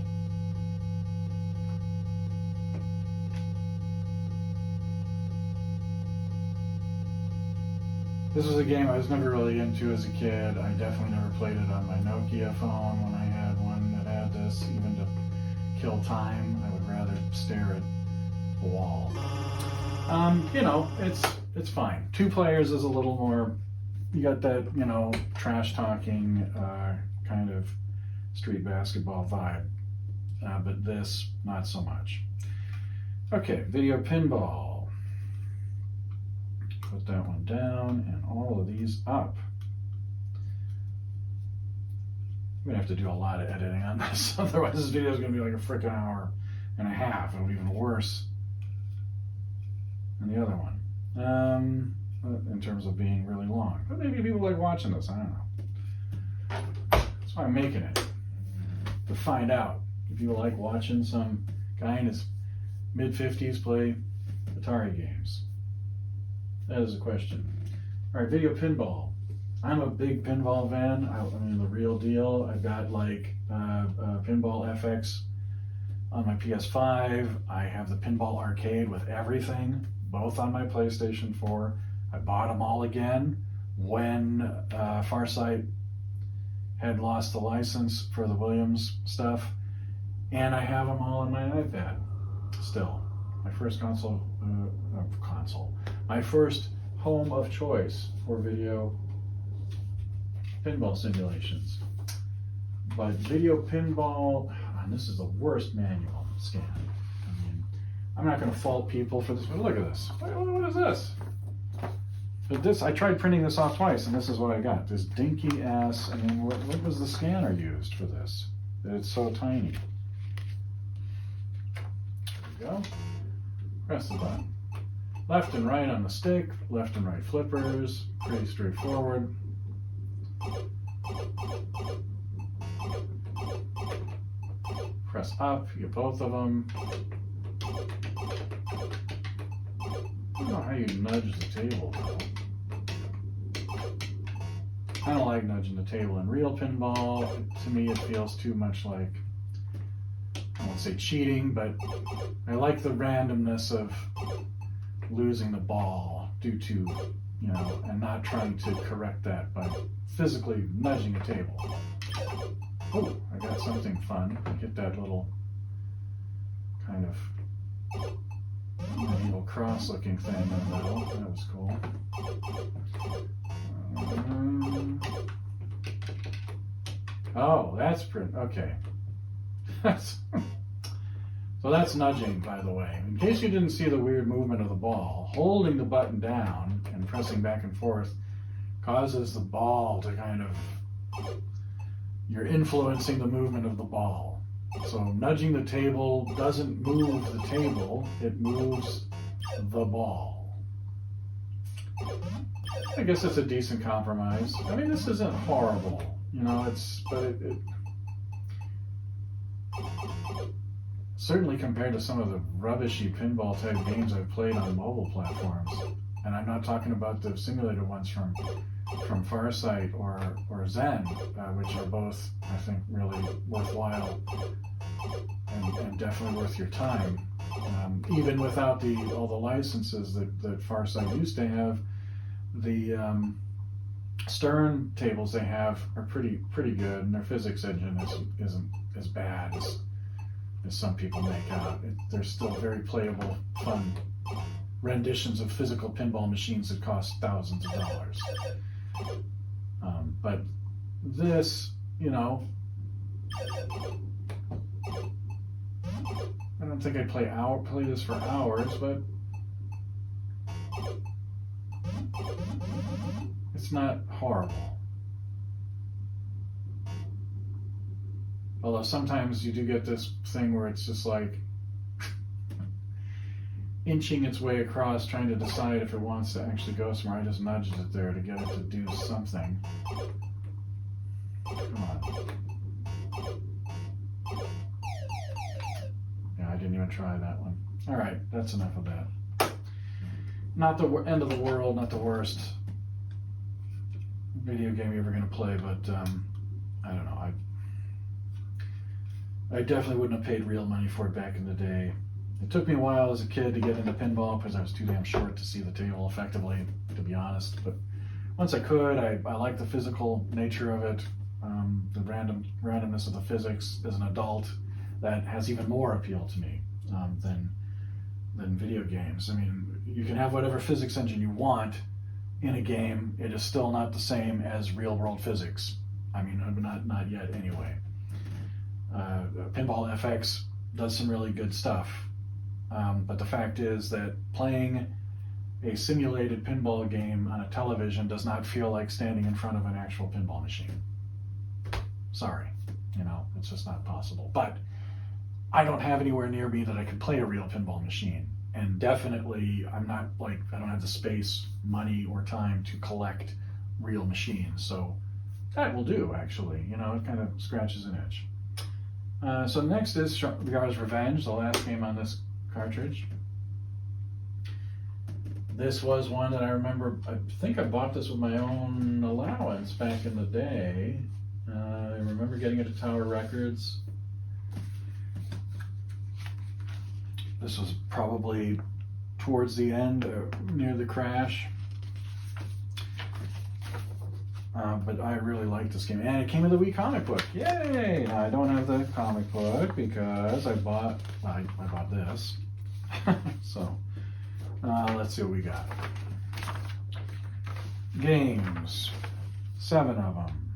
This was a game I was never really into as a kid. I definitely never played it on my Nokia phone when I had one that had this. Even to kill time, I would rather stare at a wall. You know, it's fine. 2 players is a little more, you got that, you know, trash talking kind of street basketball vibe. But this, not so much. Okay, video pinball. Put that one down and all of these up. I'm gonna have to do a lot of editing on this, otherwise this video is gonna be like a freaking hour and a half. It'll be even worse than the other one. In terms of being really long. But maybe people like watching this, I don't know. That's why I'm making it. To find out if you like watching some guy in his mid-50s play Atari games. That is a question. All right, video pinball. I'm a big pinball fan. I mean, the real deal. I've got like Pinball FX on my PS5. I have the Pinball Arcade with everything, both on my PlayStation 4. I bought them all again when Farsight had lost the license for the Williams stuff, and I have them all on my iPad still. My first my first home of choice for video pinball simulations. But video pinball, and this is the worst manual scan. I mean, I'm not going to fault people for this, but look at this. What is this? But this, I tried printing this off twice, and this is what I got. This dinky ass, I mean, what was the scanner used for this? It's so tiny. There we go. Press the button. Left and right on the stick, left and right flippers, pretty straightforward. Press up, you get both of them. I don't know how you nudge the table though. I don't like nudging the table in real pinball. To me it feels too much like, I won't say cheating, but I like the randomness of losing the ball due to, you know, and not trying to correct that by physically nudging a table. Oh, I got something fun. I hit that little kind of medieval cross looking thing in the middle. That was cool. Oh, that's pretty, okay. So that's nudging, by the way. In case you didn't see the weird movement of the ball, holding the button down and pressing back and forth causes the ball to kind of, you're influencing the movement of the ball. So nudging the table doesn't move the table, it moves the ball. I guess it's a decent compromise. I mean, this isn't horrible, you know, but it certainly compared to some of the rubbishy pinball type games I've played on mobile platforms, and I'm not talking about the simulator ones from Farsight or Zen, which are both, I think, really worthwhile and definitely worth your time. Even without all the licenses that Farsight used to have, the Stern tables they have are pretty good, and their physics engine isn't as bad as some people make out. They're still very playable, fun renditions of physical pinball machines that cost thousands of dollars. But this, you know, I don't think I'd play this for hours, but it's not horrible. Although sometimes you do get this thing where it's just like inching its way across, trying to decide if it wants to actually go somewhere. I just nudged it there to get it to do something. Come on. Yeah, I didn't even try that one. All right, that's enough of that. Not the end of the world, not the worst video game you're ever going to play, but I don't know. I definitely wouldn't have paid real money for it back in the day. It took me a while as a kid to get into pinball because I was too damn short to see the table effectively, to be honest. But once I could, I liked the physical nature of it, the randomness of the physics. As an adult, that has even more appeal to me than video games. I mean, you can have whatever physics engine you want in a game. It is still not the same as real-world physics. I mean, not yet anyway. Pinball FX does some really good stuff. But the fact is that playing a simulated pinball game on a television does not feel like standing in front of an actual pinball machine. Sorry, you know, it's just not possible. But I don't have anywhere near me that I could play a real pinball machine. And definitely, I don't have the space, money, or time to collect real machines. So that will do, actually. You know, it kind of scratches an itch. So next is Gar's Revenge, the last game on this cartridge. This was one that I remember, I think I bought this with my own allowance back in the day. I remember getting it at Tower Records. This was probably towards the end, near the crash. But I really liked this game. And it came with a Wii comic book. Yay! Now, I don't have the comic book because I bought this. So, let's see what we got. Games. 7 of them.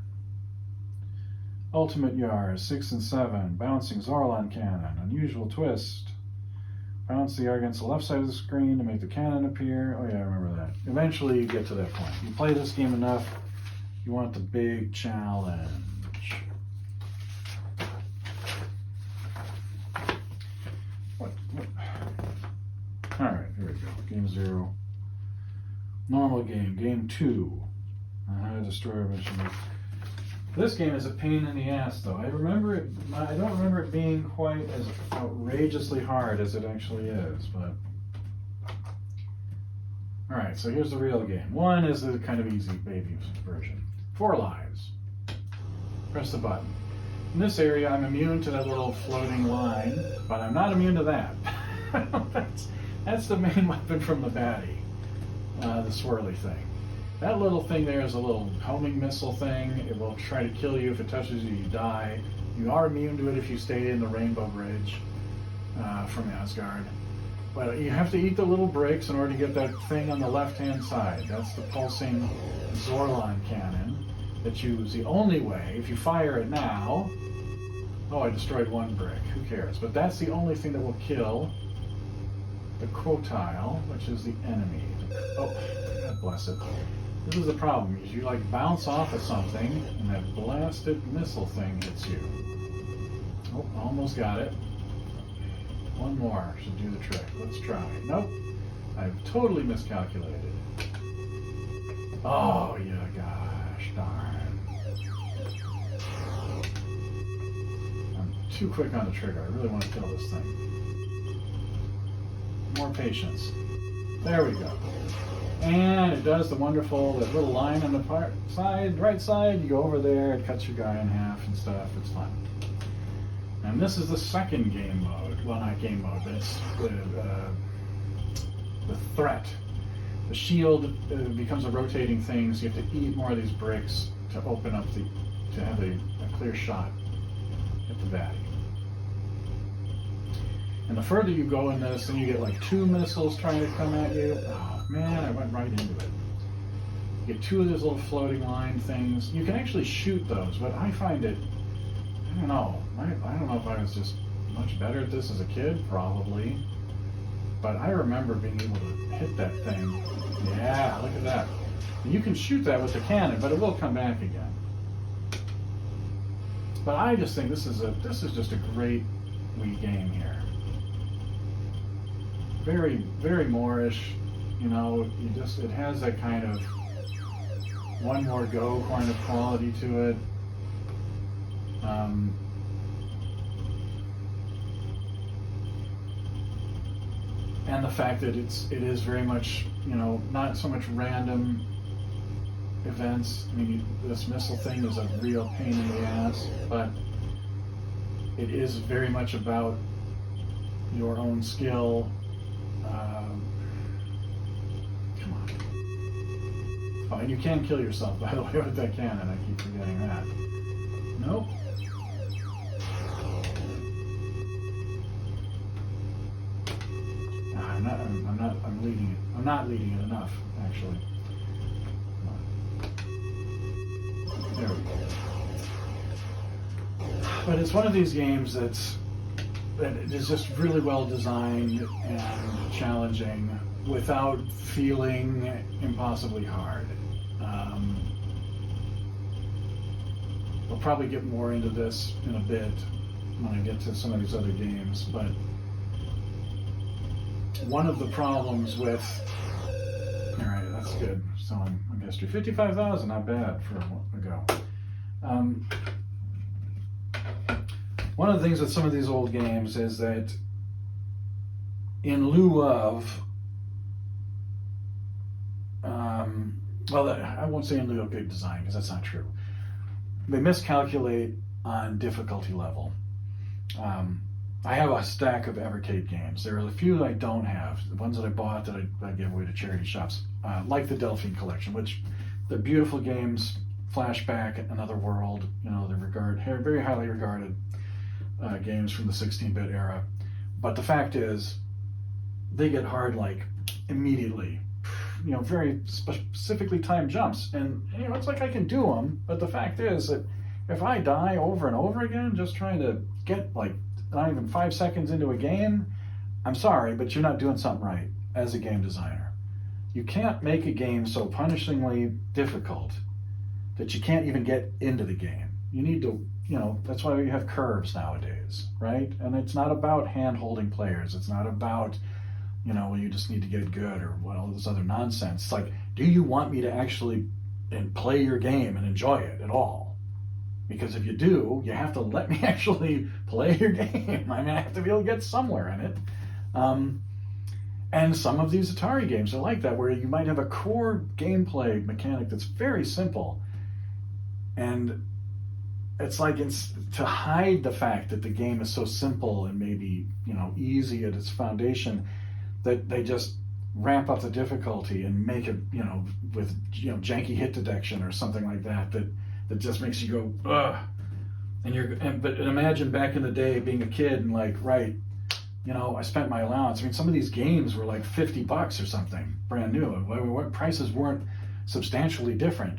Ultimate Yard, 6 and 7. Bouncing Zorlon Cannon. Unusual Twist. Bounce the yard against the left side of the screen to make the cannon appear. Oh yeah, I remember that. Eventually you get to that point. You play this game enough, you want the big challenge. What? Alright, here we go. Game 0. Normal game. Game 2. How to destroy a mission. This game is a pain in the ass, though. I don't remember it being quite as outrageously hard as it actually is, but... Alright, so here's the real game. 1 is the kind of easy baby version. 4 lives. Press the button. In this area, I'm immune to that little floating line, but I'm not immune to that. That's the main weapon from the baddie, the swirly thing. That little thing there is a little homing missile thing. It will try to kill you. If it touches you, you die. You are immune to it if you stay in the Rainbow Bridge from Asgard. But you have to eat the little bricks in order to get that thing on the left-hand side. That's the pulsing Zorlon cannon that you use the only way. If you fire it now... Oh, I destroyed 1 brick. Who cares? But that's the only thing that will kill the Quotile, which is the enemy. Oh, God bless it. This is the problem, is you like bounce off of something and that blasted missile thing hits you. Oh, almost got it. 1 more should do the trick. Let's try. Nope. I've totally miscalculated. Oh, yeah, gosh, darn. I'm too quick on the trigger. I really want to kill this thing. More patience. There we go. And it does the wonderful, that little line on the right side, you go over there, it cuts your guy in half and stuff, it's fun. And this is the second game mode, well not game mode, but it's the threat. The shield becomes a rotating thing, so you have to eat more of these bricks to open up to have a clear shot hit the baddie. And the further you go in this, and you get like 2 missiles trying to come at you. Oh man, I went right into it. You get 2 of those little floating line things. You can actually shoot those, but I find it, I don't know. I don't know if I was just much better at this as a kid, probably. But I remember being able to hit that thing. Yeah, look at that. And you can shoot that with the cannon, but it will come back again. But I just think this is just a great Wii game here. Very, very Moorish, you know. It has that kind of one more go kind of quality to it. And the fact that it is very much, you know, not so much random events. I mean, this missile thing is a real pain in the ass, but it is very much about your own skill. Come on. Oh, and you can kill yourself, by the way, with that cannon. I keep forgetting that. Nope. I'm leading it. I'm not leading it enough, actually. There we go. But it's one of these games that is just really well designed and challenging without feeling impossibly hard. We'll probably get more into this in a bit when I get to some of these other games, but one of the problems with, all right, that's good. So I'm history 55,000, not bad for a while ago. One of the things with some of these old games is that in lieu of, well, I won't say in lieu of good design because that's not true. They miscalculate on difficulty level. I have a stack of Evercade games. There are a few that I don't have. The ones that I bought that I gave away to charity shops, like the Delphine Collection, which they're beautiful games, flashback, another world. You know, they're very highly regarded games from the 16-bit era. But the fact is, they get hard like immediately. You know, very specifically timed jumps, and you know, it's like I can do them. But the fact is that if I die over and over again, just trying to get like not even 5 seconds into a game, I'm sorry, but you're not doing something right as a game designer. You can't make a game so punishingly difficult that you can't even get into the game. You need to, you know, that's why we have curves nowadays, right? And it's not about hand-holding players. It's not about, you know, well, you just need to get good or all this other nonsense. It's like, do you want me to actually play your game and enjoy it at all? Because if you do, you have to let me actually play your game. I mean, I have to be able to get somewhere in it. And some of these Atari games are like that, where you might have a core gameplay mechanic that's very simple. And it's like to hide the fact that the game is so simple and maybe, you know, easy at its foundation, that they just ramp up the difficulty and make it, you know, with, you know, janky hit detection or something like that, that just makes you go, ugh. But imagine back in the day being a kid and like, right, you know, I spent my allowance. I mean, some of these games were like $50 or something, brand new. What prices weren't substantially different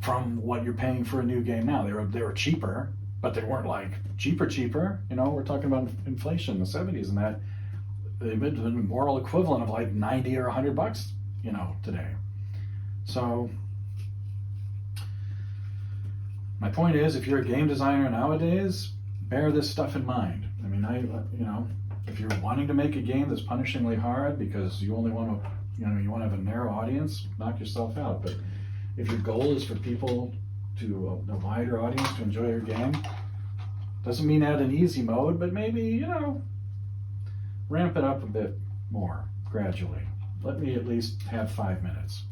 from what you're paying for a new game now. They were cheaper, but they weren't like cheaper. You know, we're talking about inflation in the 70s and that. They've been the moral equivalent of like 90 or $100, you know, today. So my point is, if you're a game designer nowadays, bear this stuff in mind. I mean, you know, if you're wanting to make a game that's punishingly hard because you only want to, you know, you want to have a narrow audience, knock yourself out. But if your goal is for people to a wider audience to enjoy your game, doesn't mean add an easy mode, but maybe, you know, ramp it up a bit more gradually. Let me at least have 5 minutes.